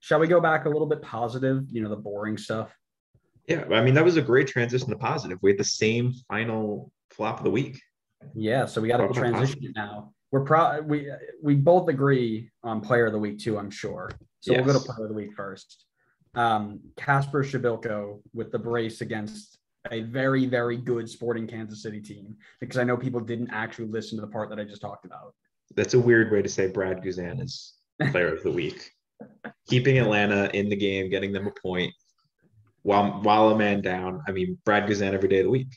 Shall we go back a little bit positive? The boring stuff. Yeah, I mean, that was a great transition to positive. We had the same final flop of the week. Yeah, so we got Talk to about transition positive. it now. We both agree on player of the week too, I'm sure. So we'll go to Yes. player of the week first. Kasper Shabilko with the brace against a very, very good Sporting Kansas City team, because I know people didn't actually listen to the part that I just talked about. That's a weird way to say Brad Guzan is player of the week. Keeping Atlanta in the game, getting them a point while a man down. I mean, Brad Guzan every day of the week.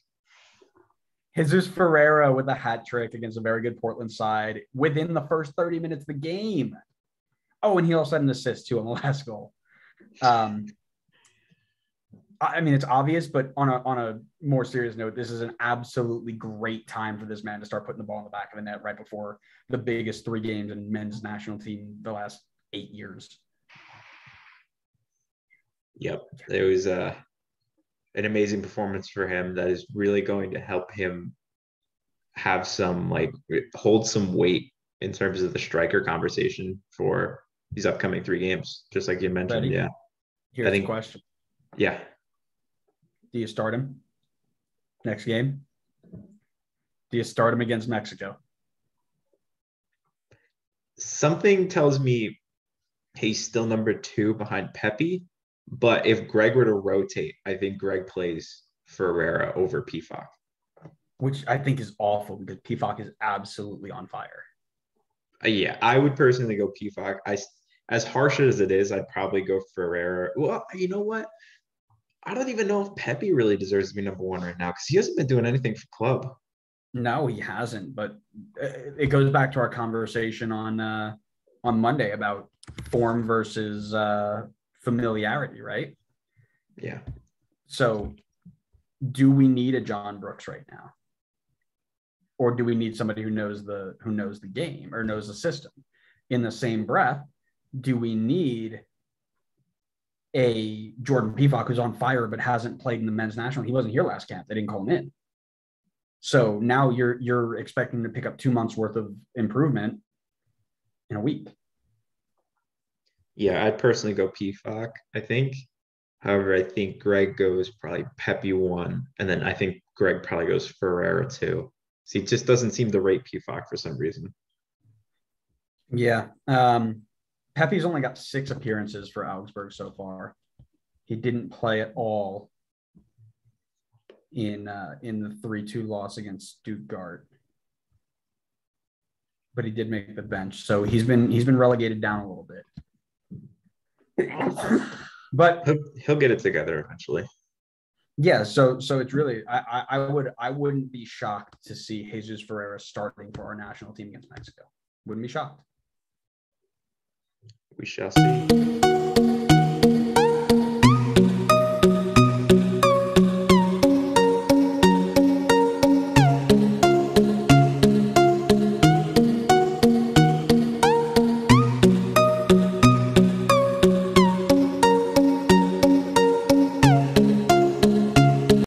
Jesus Ferreira with a hat trick against a very good Portland side within the first 30 minutes of the game. Oh, and he also had an assist too on the last goal. I mean, it's obvious, but on a more serious note, this is an absolutely great time for this man to start putting the ball in the back of the net right before the biggest 3 games in men's national team the last 8 years. Yep. It was an amazing performance for him that is really going to help him have hold some weight in terms of the striker conversation for these upcoming 3 games, just like you mentioned. Ready? Yeah. Here's the question. Yeah. Do you start him next game? Do you start him against Mexico? Something tells me he's still number 2 behind Pepe, but if Greg were to rotate, I think Greg plays Ferreira over PFOC. Which I think is awful because PFOC is absolutely on fire. Yeah, I would personally go PFOC. As harsh as it is, I'd probably go Ferreira. Well, you know what? I don't even know if Pepe really deserves to be number 1 right now because he hasn't been doing anything for club. No, he hasn't. But it goes back to our conversation on Monday about form versus familiarity, right? Yeah. So, do we need a John Brooks right now, or do we need somebody who knows the game or knows the system? In the same breath, do we need a Jordan Pefok who's on fire but hasn't played in the men's national? He wasn't here last camp. They didn't call him in. So now you're expecting to pick up 2 months worth of improvement in a week. Yeah, I'd personally go PFOC, I think. However, I think Greg goes probably Pepe 1, and then I think Greg probably goes Ferreira 2. So he just doesn't seem to rate PFOC for some reason. Yeah. Pepe's only got 6 appearances for Augsburg so far. He didn't play at all in the 3-2 loss against Stuttgart, but he did make the bench. So he's been relegated down a little bit. But he'll get it together eventually. Yeah, so it's really I wouldn't be shocked to see Jesus Ferreira starting for our national team against Mexico. Wouldn't be shocked. We shall see.